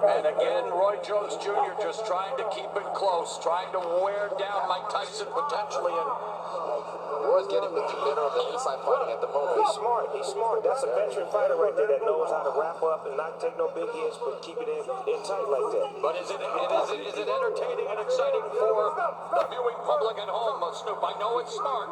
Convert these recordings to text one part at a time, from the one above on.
And again, Roy Jones Jr. just trying to keep it close, trying to wear down Mike Tyson potentially. And Roy's getting the better of the inside fighting at the moment. He's smart. He's smart. That's a veteran fighter right there that knows how to wrap up and not take no big hits, but keep it in tight like that. But is it entertaining and exciting for the viewing public at home, Snoop? I know it's smart.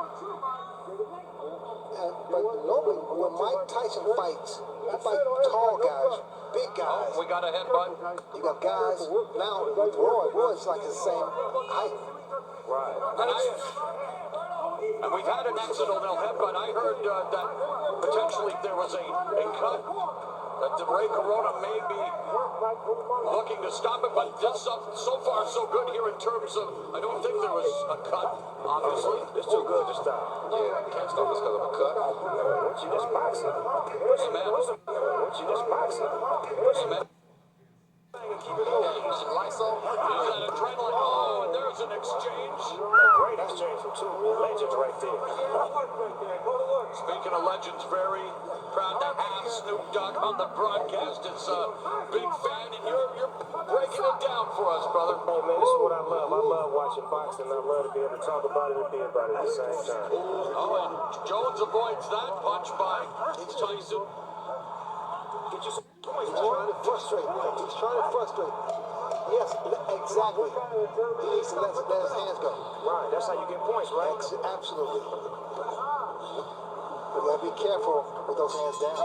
But normally when Mike Tyson fights, he fights tall guys, big guys. Oh, we got a headbutt. You got guys now with Roy's like the same height. Right. And we've had an accidental headbutt. I heard that potentially there was a cut. That Ray Corona may be looking to stop it, but this so far so good here in terms of, I don't think there was a cut, obviously. It's too good to stop. Yeah, can't stop us because of a cut. Once you just box it. Once you just box it. Keep it moving. Lysol. Is that adrenaline? Oh, and there's an exchange. Great exchange from two legends right there. Speaking of legends, very proud to have Snoop Dogg on the broadcast. It's a big fan, and you're breaking it down for us, brother. Hey, man, this is what I love. I love watching boxing. I love to be able to talk about it and be about it at the same time. Oh, and Jones avoids that punch by Tyson. Get you some He's trying to frustrate. He's trying to frustrate. Yes, exactly. He needs to let his hands go. Right, that's how you get points, right? Absolutely. But you gotta be careful with those hands down.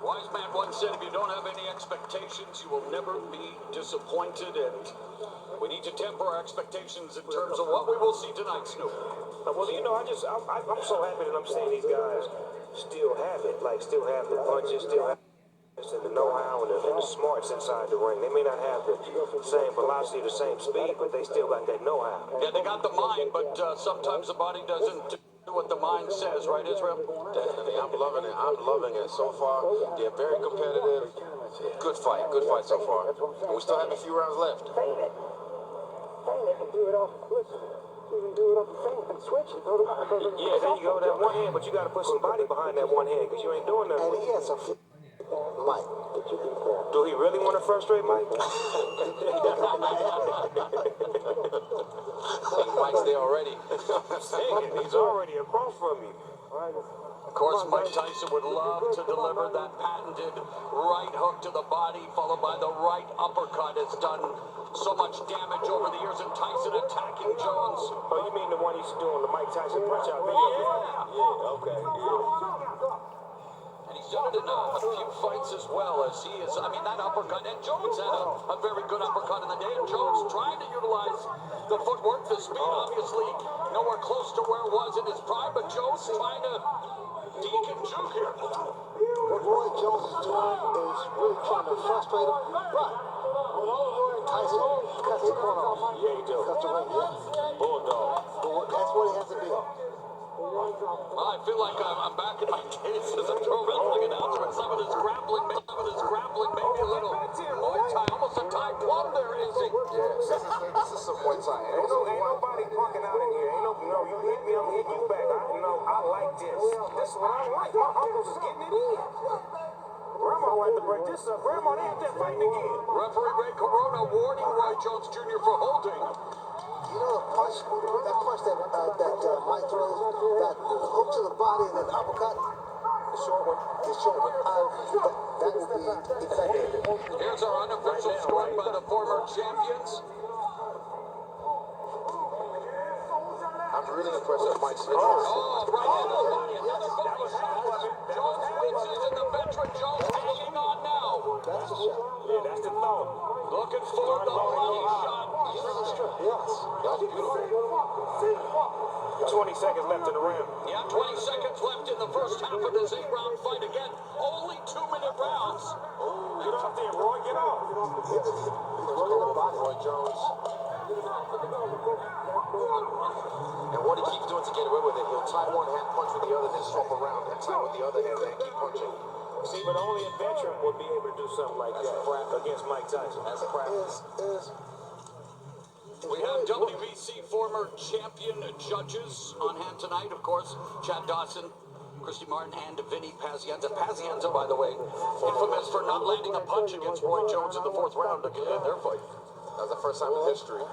Wise man once said, if you don't have any expectations, you will never be disappointed. And we need to temper our expectations in terms of what we will see tonight, Snoop. Well, you know, I'm so happy that I'm seeing these guys still have it. Like, still have the punches, still have and the know-how and the smarts inside the ring. They may not have the same velocity, the same speed, but they still got that know-how. Yeah, they got the mind, but sometimes the body doesn't do what the mind says, right, Israel? Definitely. I'm loving it. I'm loving it so far. They're very competitive. Good fight so far. And we still have a few rounds left. Yeah, there you go, that one hand, but you got to put some body behind that one hand because you ain't doing nothing. And he has a Mike. Do he really want to frustrate Mike? Mike's there already. He's already across from you. Of course, Mike Tyson would love to deliver that patented right hook to the body, followed by the right uppercut. Has done so much damage over the years, and Tyson attacking Jones. Oh, you mean the one he used to do on the Mike Tyson punch-out video? Yeah, okay. And he's done it in a few fights as well, as he is. I mean, that uppercut, and Jones had a very good uppercut in the day, and Jones trying to utilize the footwork, the speed, obviously nowhere close to where it was in his prime, but Jones trying to deke and juke here. What Roy Jones is doing is really trying to frustrate him, but Tyson cuts the corner off. Yeah, he does. Cuts the ring. Bulldog. That's what he has to do. Well, I feel like I'm back in my days as a pro wrestling announcer, and some of this grappling, maybe a little Muay Thai, almost a Thai plum there, is he? Yes, this is some Muay Thai. Ain't nobody punking out in here. You hit me, I'm hitting you back. I like this. This is what I like. My uncles is getting it in. Grandma wanted to break this up. Grandma, they out there fighting again. Referee Ray Corona warning Roy Jones Jr. for holding. You know the punch that Mike throws, that hook to the body and then uppercut, the short one. That will be effective. Here's our unofficial scoring by the former champions. I'm really impressed with Mike's fitness. Oh, right in the body, another body shot. Jones winches, and the veteran Jones hanging on now. That's the shot. Yeah, that's the thought. Looking for the body shot. Yes. That was beautiful. 20 seconds left in the round. Yeah, 20 seconds left in the first half of this 8-round fight. Again, only 2-minute rounds. Get off there, Roy. Get off. Roy Jones. And what he keeps doing to get away with it, he'll tie one hand, punch with the other, then swap around and tie with the other hand, then keep punching. See, but only a veteran would be able to do something like that against Mike Tyson. That's practice. We have WBC former champion judges on hand tonight, of course. Chad Dawson, Christy Martin and Vinny Pazienza. Pazienza, by the way, infamous for not landing a punch against Roy Jones in the 4th round in their fight. That was the first time in history.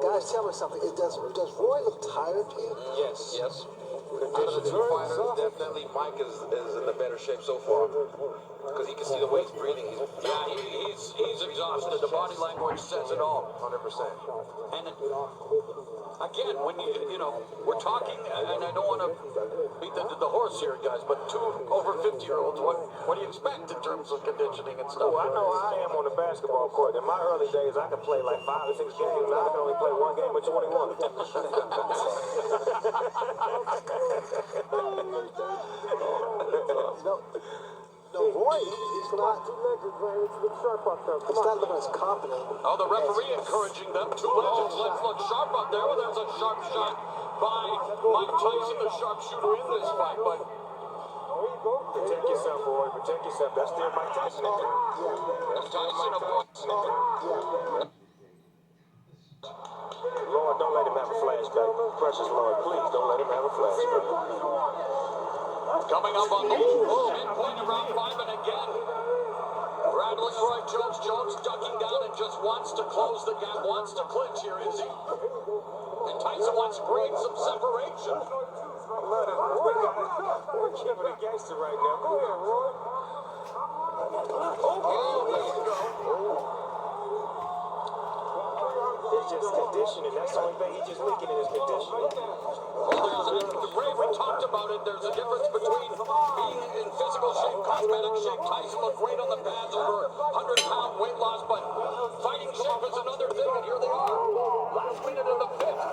Guys, tell me something. Does Roy look tired to you? Yes. Yes. Out of the two fighters, definitely Mike is in the better shape so far. Because he can see the way he's breathing. He's exhausted. The body language says it all. 100%. And again, when you know, we're talking, and I don't want to beat the horse here, guys, but 2 over 50-year-olds, what do you expect in terms of conditioning and stuff? Oh, I know how I am on the basketball court. In my early days, I could play like 5 or 6 games. Now I can only play 1 game of 21. No, Roy, he's not looking as confident. Oh, the referee encouraging them. 2 legends. Let's look sharp up there. Well, there's a sharp shot by Mike Tyson, the sharpshooter in this fight. But Protect yourself, Roy. Protect yourself. That's still Mike Tyson. Tyson, of course. Lord, don't let him have a flashback. Precious Lord, please don't let him have a flashback. Coming up on the midpoint of round 5, and again, rattling Roy Jones. Jones ducking down and just wants to close the gap, wants to clinch here, is he? And Tyson wants to create some separation. I love this Roy guy. We're keeping it gangster right now. Go ahead, Roy. Oh, there you go. It's just conditioning. That's the only thing he's just leaking in his conditioning. Ray, we talked about it. There's a difference between being in physical shape, cosmetic shape. Tyson looked great on the pads, over 100-pound weight loss, but fighting shape is another thing, and here they are. Last minute of the 5th.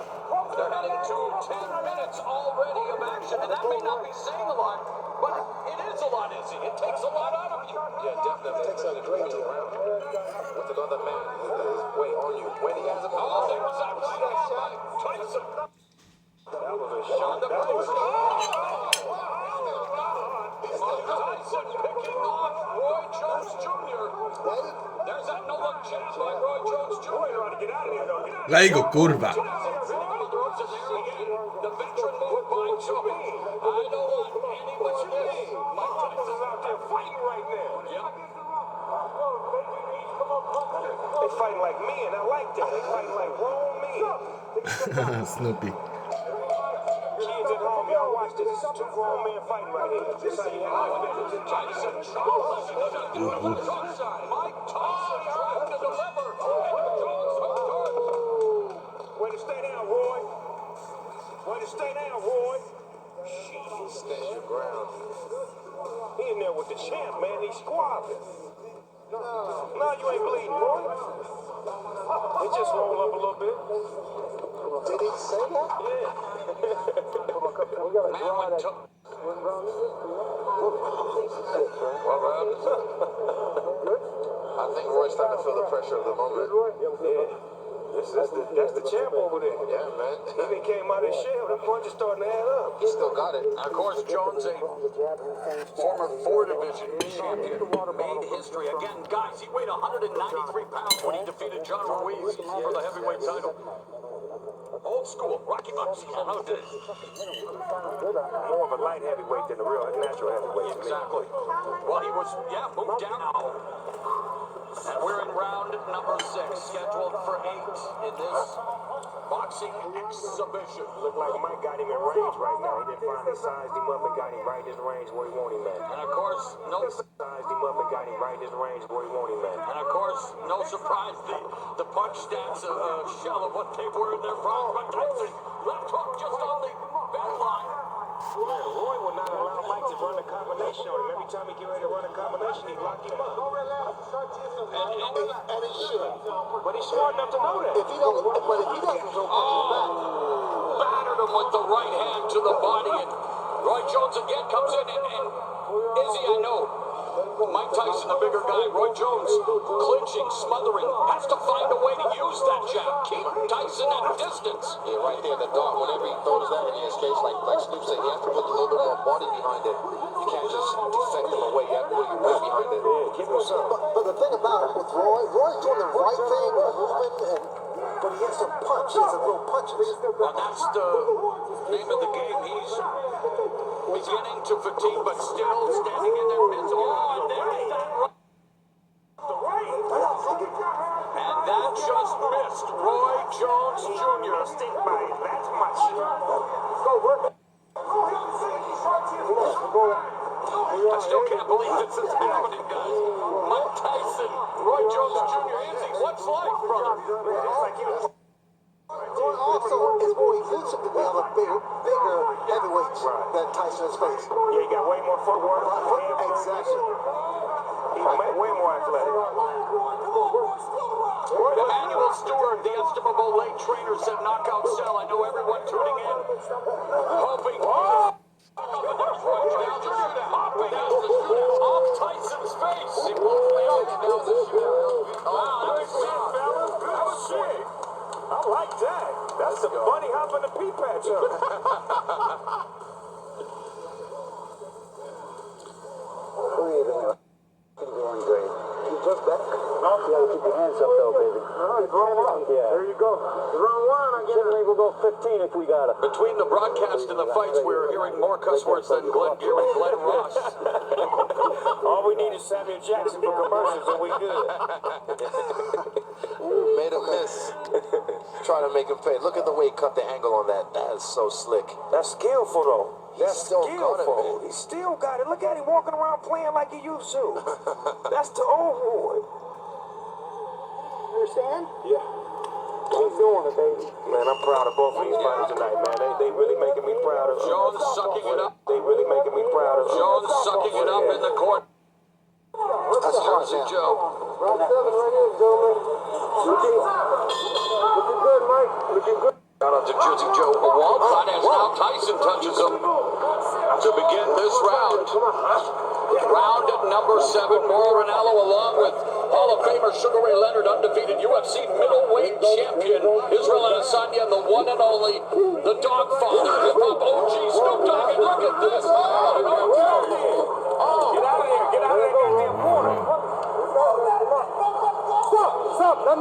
They're heading to 10 minutes already of action, and that may not be saying a lot, but it is a lot, Izzy. It takes a lot out of you. Yeah, definitely. It takes a great deal. With another man his weight on you. When he has him on Oh, there was that right arm by Tyson. That was a shot. That was Tyson picking off Roy Jones Jr. There's that no-look jab by Roy Jones Jr. Get out of here, though. Get out of La digo, curva. The veteran move by Joey. I don't want any more of this. Mike Tyson's out there fighting right now. Yep. They fighting like men. I like that. They fighting like grown men. Snoopy. Kids at home, y'all watch this. This is 2 grown men fighting right here. This is how you handle it. Tyson Charles. Mike Tyson trying to deliver. And Jones hooked hard. Way to stay down, Roy. Way to stay down, Roy. Jeez. stand your ground. He in there with the champ, man. He's squabbling. No, you ain't bleeding, Roy. He just roll up a little bit. Did he say that? Yeah. Man went to... I think Roy's starting to feel the pressure of the moment. Yeah. That's the champ over there. Yeah, man. He came out of his shell. The punches starting to add up. He still got it. And of course, Jones, a former 4-division champion, made history. Again, guys, he weighed 193 pounds when he defeated John Ruiz for the heavyweight title. Old school, Rocky Marciano did. More of a light heavyweight than a real natural heavyweight. Exactly. Well, he was, moved down now. And we're in round number 6, scheduled for 8 in this boxing exhibition. Look like Mike got him in range right now. He didn't finally sized him up and got him right in his range where he want him at. And of course, Sized him up and got him right in his range where he want him at. And of course, no surprise, the punch stats a shell of what they were in their prime. But Tyson, left hook just on the bell line. Roy will not allow Mike to run a combination on him. Every time he get ready to run a combination, he lock him up. And he should. But he's smart enough to know that. If he doesn't throw punches back, Battered him with the right hand to the body, and Roy Jones again comes in, and Izzy, I know, Mike Tyson, the bigger guy, Roy Jones, clinching, smothering, has to find a way to use that jab, keep Tyson at a distance. Yeah, right there, the dart. Whenever he throws that in his case, like Snoop said, he has to put a little bit more body behind it. You can't just defect him away. You have to put your weight behind it. Yeah, give him some. but the thing about it with Roy's doing the right thing with movement, but he has to punch. He has to throw punches. Well, that's the name of the game. He's beginning to fatigue, but still standing in there. Miss. Oh, and there's that right. And that just missed Roy Jones Jr. Missed it by that much. Go, work. I still can't believe this is happening, guys. Mike Tyson, Roy Jones Jr. Izzy, what's life, brother? It's like you. Also, it's more elusive than the other bigger heavyweights that Tyson has faced. Yeah, he got way more footwork. Exactly. He's way more athletic. Emmanuel Stewart, the estimable late trainer, said knockout cell. I know everyone tuning in, hoping. Oh! Hopping out the shootout off Tyson's face. He won't down the shootout. Wow, that was it, fella. Good shit. I like that. That's the bunny hopping the pea patch up. Going great. You took that? No. You gotta keep your hands up though, baby. Wrong one. Yeah. There you go. The wrong one. I get it. We'll go 15 if we got it. Between the broadcast and the fights, we were hearing more cuss words than Glenn Gear and Glenn Ross. All we need is Samuel Jackson for commercials and we good. Made a miss. Trying to make him pay. Look at the way he cut the angle on that. That is so slick. That's skillful though. That's still got it, skillful. man. He still got it. Look at him walking around playing like he used to. That's the old boy. Understand? Yeah. Keep doing it, baby. Man, I'm proud of both of these fighters tonight, man. They really making me proud of them. Jones sucking it up. They really making me proud of them. Jones sucking it up in the court. That's hard Jersey now. Joe. Round 7 right here, gentlemen. Looking good, Mike. Looking good. Shout out to Jersey Joe Walcott as now Tyson touches him to begin this round. Round at number 7, Mauro Ranallo along with Hall of Famer Sugar Ray Leonard, undefeated UFC middleweight champion Israel Adesanya, and the one and only, the Dogfather, hip-hop OG Snoop Dogg. And look at this! Oh, Get out of here. Get out of that goddamn corner. Stop. No.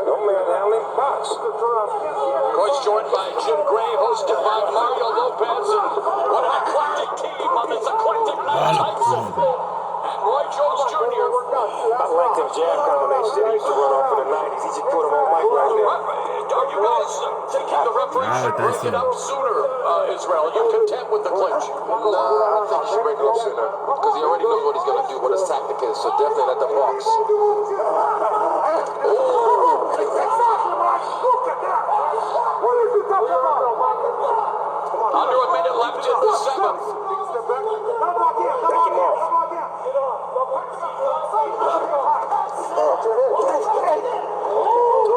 No man handling box. of course, joined by Jim Gray, hosted by Mario Lopez, and what an eclectic team on this eclectic night. Tyson and Roy Jones Jr. I like them jab combinations that he used to run off in the 90s. He just put them on mic right now. Are you guys thinking the referee should break it up sooner, Israel? Are you content with the clinch? Nah, I don't think he should break it up sooner. Because he already knows what he's going to do, what his tactic is. So definitely let them box. Under a minute left in the 7th. Back him off.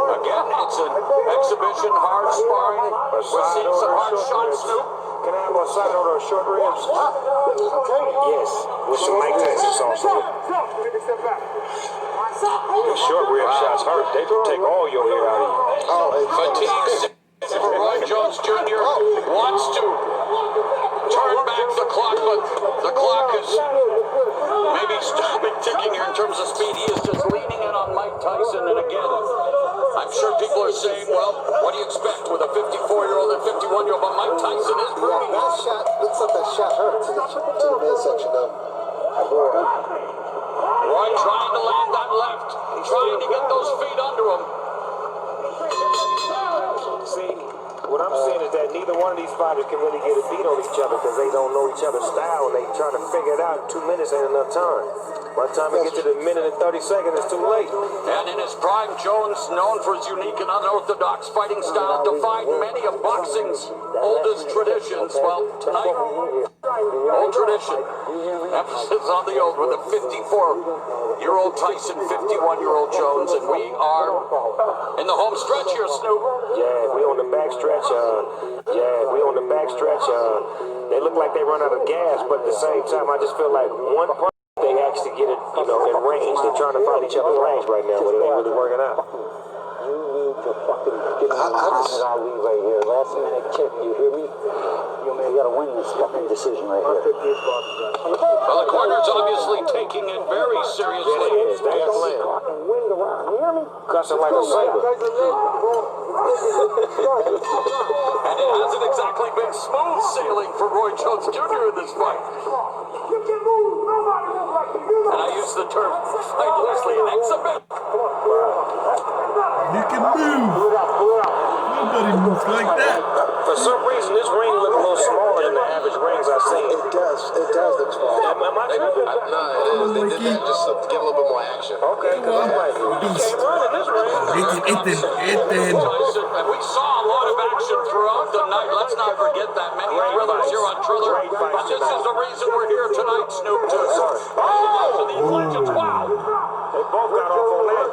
Again, it's an exhibition, hard sparring. We're seeing some hard shots, Snoop. Can I have a side order of short ribs? Yes. With some Mike Tyson sauce on it. The short rib shots hurt. They can take all your hair out of you. Fatigue. Roy Jones Jr. wants to turn back the clock, but the clock is maybe stopping ticking here in terms of speed. He is just leaning in on Mike Tyson, and again, I'm sure people are saying, well, what do you expect with a 54-year-old and 51-year-old? But Mike Tyson is bringing That shot looks like that shot hurt to the midsection of Roy trying to land that left, trying to get those feet under him. See, what I'm saying is that neither one of these fighters can really get a beat on each other because they don't know each other's style and they trying to figure it out. 2 minutes ain't enough time. By the time we get to the minute and 30 seconds, it's too late. And in his prime, Jones, known for his unique and unorthodox fighting style, defied many of boxing's oldest traditions. Well, tonight, old tradition. Emphasis on the old with a 54-year-old Tyson, 51-year-old Jones, and we are in the home stretch here, Snoop. Yeah, we on the back stretch. They look like they run out of gas, but at the same time, I just feel like one punch, they actually get it, in range. They're trying to find each other's range right now, but it ain't really working out. You need to fucking get Muhammad Ali right here. Last minute kick, you hear me? You gotta win this fucking decision right here. Well, the corner's obviously taking it very seriously. They are playing. Fucking win the round. You hear me? Cussing like a sailor. And it hasn't exactly been smooth sailing for Roy Jones Jr. in this fight. And I use the term fight loosely, an exhibition. You can move. Nobody moves like that. For some reason, this ring look a little smaller than the average rings I've seen. It does look small. Am I tripping? No, it is. They did that just to get a little bit more action. Okay, because I'm like, you can't run in this ring. Ethan. Tyson, and we saw a lot of action throughout the night. Let's not forget that. Many thrillers here on Triller. But this is the reason we're here tonight, Snoop. To the legends. Wow. They both got off on that.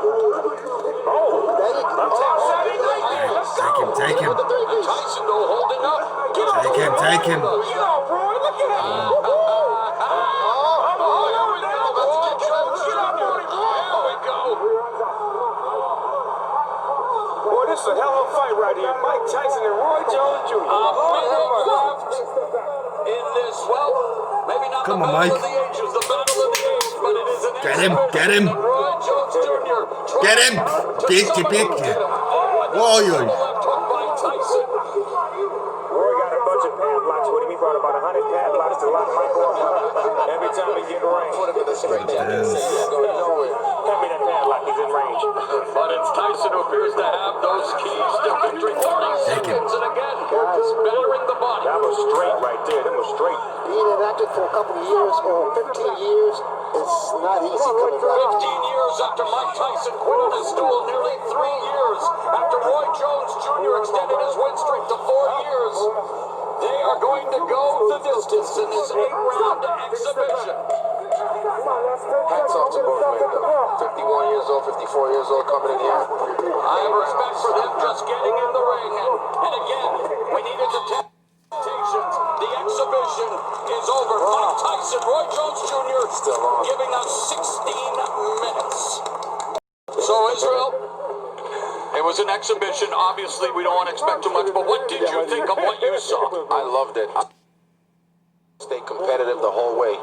Take him. Tyson, though, holding up. Take him. Get off, Roy. Look at him. Boy, this is a hell of a fight right here. Mike Tyson and Roy Jones Jr. Left in this, well, maybe not Come the on, battle Mike. of the ages, the battle of the ages, but it is an Get him. Roy Jones Jr. Get him. Pick. Oh, Oi. left hook by Tyson. Roy got a bunch of padlocks with him. He brought about 100 padlocks to lock Michael up every time he get in range. Put him in the straight jacket. He's going nowhere. Hand me that padlock. He's in range. But it's Tyson who appears to have those keys to victory. 30 seconds, and again, battering the body. That was straight right there. That was straight. Being inactive for a couple of years or 15 years, it's not easy coming back. 15 years after Mike Tyson quit on his stool, nearly 3 years after Roy Jones Jr. extended his win streak to 4 years, they are going to go the distance in this 8-round exhibition. Hats off to both men. 51 years old, 54 years old coming in here. I have respect for them just getting in the ring, and again, we needed to take temptations. The exhibition is over. Mike Tyson, Roy Jones Jr. Still on. giving us 16 minutes. So Israel, it was an exhibition. Obviously, we don't want to expect too much, but what did you think of what you saw? I loved it. Stay competitive the whole way.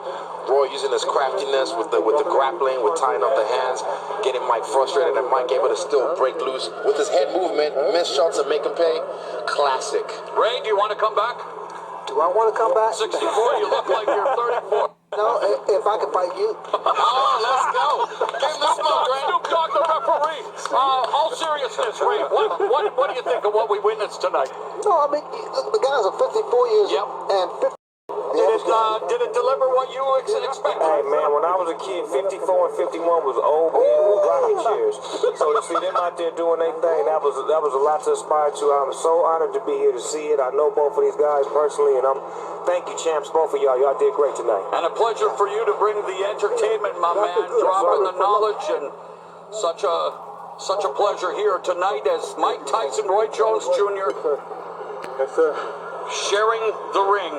Roy using his craftiness with the grappling, with tying up the hands, getting Mike frustrated, and Mike able to still break loose with his head movement, miss shots and make him pay. Classic. Ray, do you want to come back? Do I want to come back? 64, you look like you're 34. No, if I could fight you. Oh, let's go. Snoop Dogg, the referee. All seriousness, Ray, what do you think of what we witnessed tonight? No, I mean, the guys are 54 years Yep. and 50. Did it deliver what you expected? Hey, man, when I was a kid, 54 and 51 was old men with rocking chairs. So to see them out there doing their thing, that was a lot to aspire to. I'm so honored to be here to see it. I know both of these guys personally, and thank you, champs, both of y'all. Y'all did great tonight. And a pleasure for you to bring the entertainment, my man, dropping the knowledge, and such a pleasure here tonight as Mike Tyson, Roy Jones Jr. Yes, sir. sharing the ring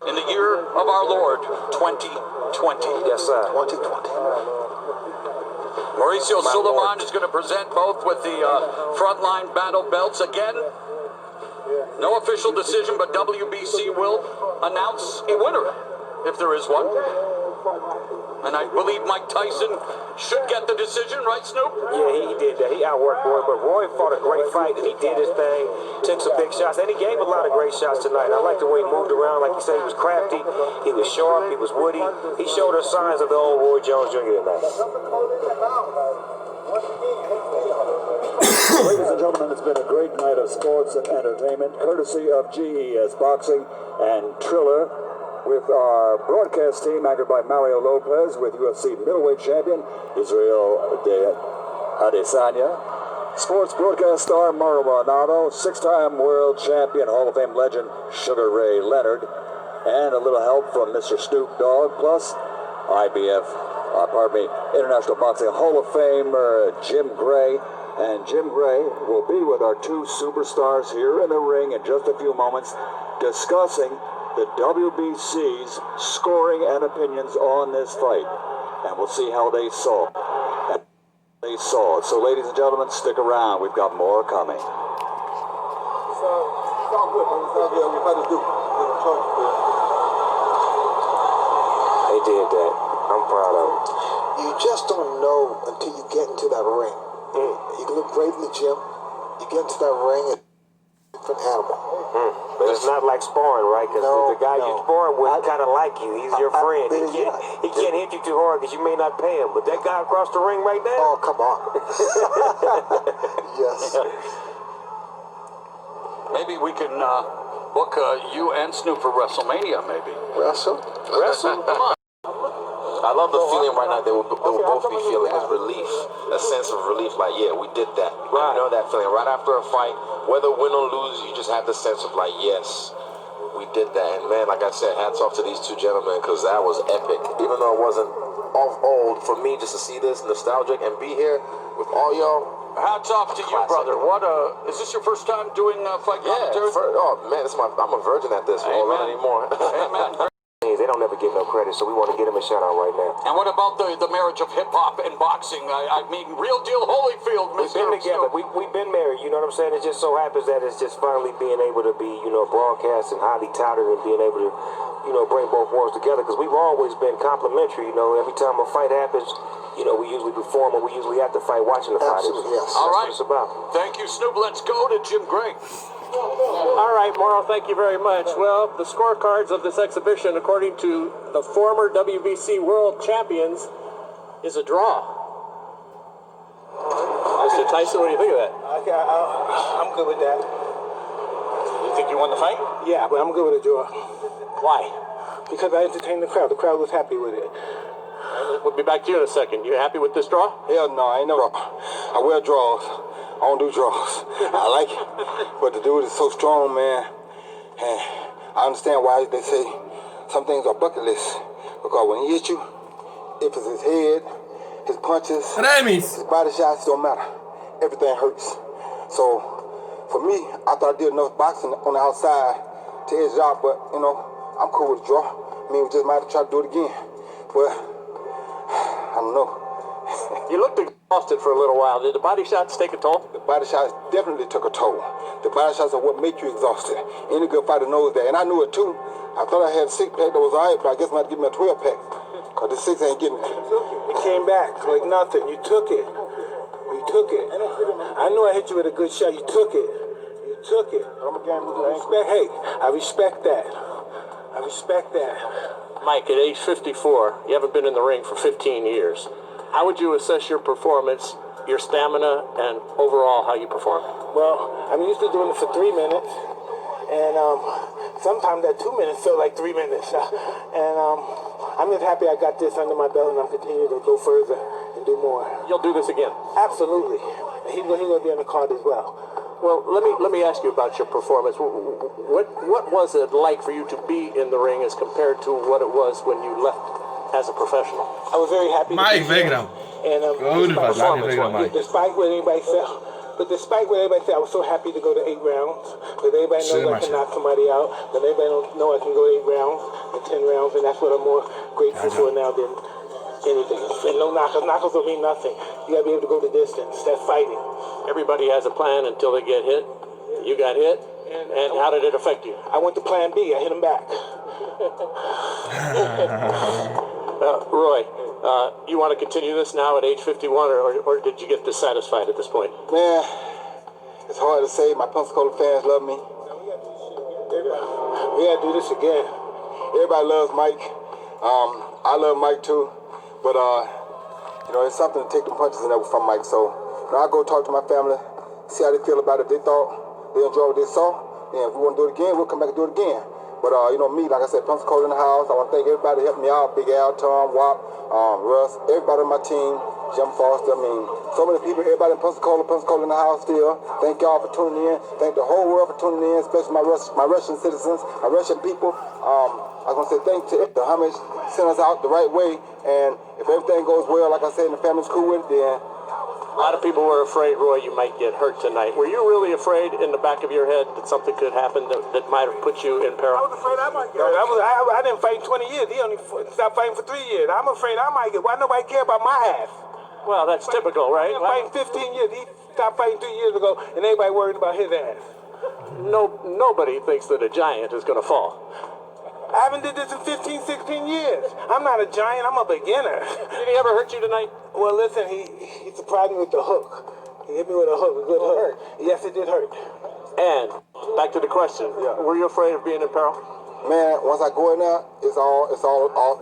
in the year of our Lord 2020. Yes, sir. 2020. Mauricio Suleiman is going to present both with the frontline battle belts again. No official decision, but WBC will announce a winner if there is one. And I believe Mike Tyson should get the decision, right, Snoop? Yeah, he did that. He outworked Roy, but Roy fought a great fight, and he did his thing, took some big shots, and he gave a lot of great shots tonight. I like the way he moved around. Like you said, he was crafty, he was sharp, he was witty. He showed us signs of the old Roy Jones Jr. tonight. Ladies and gentlemen, it's been a great night of sports and entertainment, courtesy of GES Boxing and Triller, with our broadcast team anchored by Mario Lopez, with UFC middleweight champion Israel Adesanya, sports broadcast star Mauro Maldonado, 6-time world champion Hall of Fame legend Sugar Ray Leonard, and a little help from Mr. Snoop Dogg, plus International Boxing Hall of Famer Jim Gray. And Jim Gray will be with our two superstars here in the ring in just a few moments, discussing the WBC's scoring and opinions on this fight. And we'll see how they saw it. So, ladies and gentlemen, stick around. We've got more coming. It's all good, man. It's all good. We better do. They did that. I'm proud of them. You just don't know until you get into that ring You can look great in the gym. You get into that ring, and different animal. But it's not like sparring, right? Because the guy you're sparring with kind of like you. He's your friend. He can't hit you too hard because you may not pay him. But that guy across the ring right now? Oh, come on. Yes. Maybe we can book you and Snoop for WrestleMania, maybe. Wrestle? Come on. I love the feeling right now they will both be feeling is relief, a sense of relief, like, yeah, we did that. Right. You know that feeling right after a fight, whether win or lose, you just have the sense of like, yes, we did that. And man, like I said, hats off to these two gentlemen, because that was epic. Even though it wasn't old for me just to see this nostalgic and be here with all y'all. Hats off to you, brother. What is this your first time doing fight commentary? Oh man, I'm a virgin at this. Won't learn anymore. Amen. They don't never give no credit, so we want to get him a shout out right now. And what about the marriage of hip-hop and boxing? I mean, real deal Holyfield, We've Mr. been together. We've been married. You know what I'm saying? It just so happens that it's just finally being able to be, broadcast and highly touted and being able to, bring both worlds together. Because we've always been complimentary. Every time a fight happens, we usually perform or we usually have to fight watching the fight. Absolutely, yes. All right. That's what it's about. Thank you, Snoop. Let's go to Jim Gray. All right, Morrow, thank you very much. Well, the scorecards of this exhibition, according to the former WBC world champions, is a draw. Mr. Tyson, what do you think of that? I'm good with that. You think you won the fight? Yeah, but I'm good with a draw. Why? Because I entertained the crowd. The crowd was happy with it. We'll be back to you in a second. You happy with this draw? Hell no, I ain't no. I wear draws. I don't do draws. I like it. But the dude is so strong, man. And I understand why they say some things are bucket list. Because when he hits you, if it's his head, his punches, his body shots, don't matter. Everything hurts. So, for me, I thought I did enough boxing on the outside to edge it out, but, I'm cool with the draw. I mean, we just might have to try to do it again. But, I don't know. You looked exhausted for a little while. Did the body shots take a toll? The body shots definitely took a toll. The body shots are what make you exhausted. Any good fighter knows that. And I knew it too. I thought I had a 6-pack that was all right, but I guess I'm going to give me a 12-pack. Because the 6 ain't getting it. It came back like nothing. You took it. You took it. I knew I hit you with a good shot. You took it. You took it. I respect that. I respect that. Mike, at age 54, you haven't been in the ring for 15 years. How would you assess your performance, your stamina, and overall how you perform? Well, I'm used to doing it for 3 minutes, and sometimes that 2 minutes felt like 3 minutes. And I'm just happy I got this under my belt, and I'm continuing to go further and do more. You'll do this again? Absolutely. He's going to be on the card as well. Well, let me ask you about your performance. What was it like for you to be in the ring as compared to what it was when you left as a professional? I was very happy. Mike, Vegram. And despite what anybody said, I was so happy to go to 8 rounds. Because everybody knows I can knock somebody out. But everybody don't know I can go 8 rounds and 10 rounds, and that's what I'm more grateful for now than anything. And no knockers. Knockers don't mean nothing. You gotta be able to go the distance. That's fighting. Everybody has a plan until they get hit. You got hit, and how did it affect you? I went to plan B. I hit him back. Roy, you want to continue this now at age 51, or did you get dissatisfied at this point? Man, it's hard to say. My Pensacola fans love me. We gotta do this again. Everybody loves Mike. I love Mike too. But it's something to take the punches and that from Mike. So I go talk to my family, see how they feel about it. If they thought they enjoyed what they saw, then if we want to do it again, we'll come back and do it again. But me, like I said, Pensacola in the house. I want to thank everybody that helped me out. Big Al, Tom, Wop, Russ, everybody on my team, Jim Foster. I mean, so many people, everybody in Pensacola in the house still. Thank y'all for tuning in. Thank the whole world for tuning in, especially my Russian citizens, my Russian people. I was going to say thank to how much sent us out the right way. And if everything goes well, like I said, and the family's cool with it, then a lot of people were afraid, Roy, you might get hurt tonight. Were you really afraid in the back of your head that something could happen that might have put you in peril? I was afraid I might get hurt. I didn't fight in 20 years. He only stopped fighting for 3 years. I'm afraid I might get. Why nobody care about my half? Well, that's typical, right? He been fighting 15 years. He stopped fighting 3 years ago, and everybody worried about his ass. Nobody thinks that a giant is going to fall. I haven't did this in 15, 16 years. I'm not a giant. I'm a beginner. Did he ever hurt you tonight? Well, listen, he surprised me with the hook. He hit me with a hook, a good hook. Yes, it did hurt. And back to the question. Were you afraid of being in peril? Man, once I go in there, it's all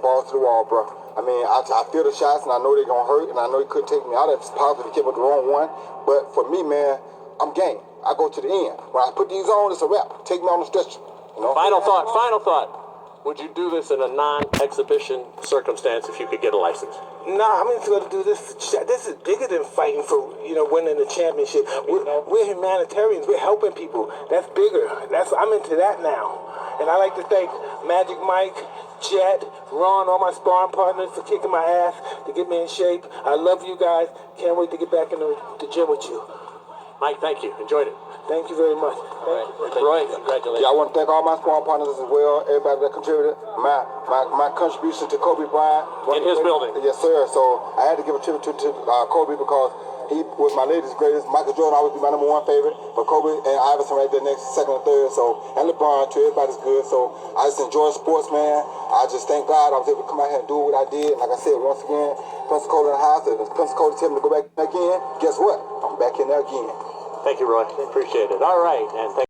balls to the wall, bro. I mean, I feel the shots, and I know they're gonna hurt, and I know he couldn't take me out if it's possible to keep with the wrong one. But for me, man, I'm game. I go to the end. When I put these on, it's a wrap. Take me on the stretcher. You know? Final thought. Would you do this in a non-exhibition circumstance if you could get a license? Nah, I'm just going to do this. This is bigger than fighting for, winning the championship. We're humanitarians. We're helping people. That's bigger. I'm into that now. And I like to thank Magic Mike, Jet, Ron, all my sparring partners for kicking my ass to get me in shape. I love you guys. Can't wait to get back in the gym with you. Mike, thank you. Enjoyed it. Thank you very much. Roy, congratulations. Yeah, I want to thank all my sparring partners as well, everybody that contributed. My contribution to Kobe Bryant. In his building. Yes, sir. So I had to give a tribute to Kobe because he was my latest greatest. Michael Jordan always be my number one favorite, but Kobe and Iverson right there next, second and third. So, and LeBron too, everybody's good. So I just enjoy sports, man. I just thank God I was able to come out here and do what I did. Like I said, once again, Pensacola in the house. If Pensacola tell me to go back again, guess what? I'm back in there again. Thank you, Roy. Appreciate it. All right. And thank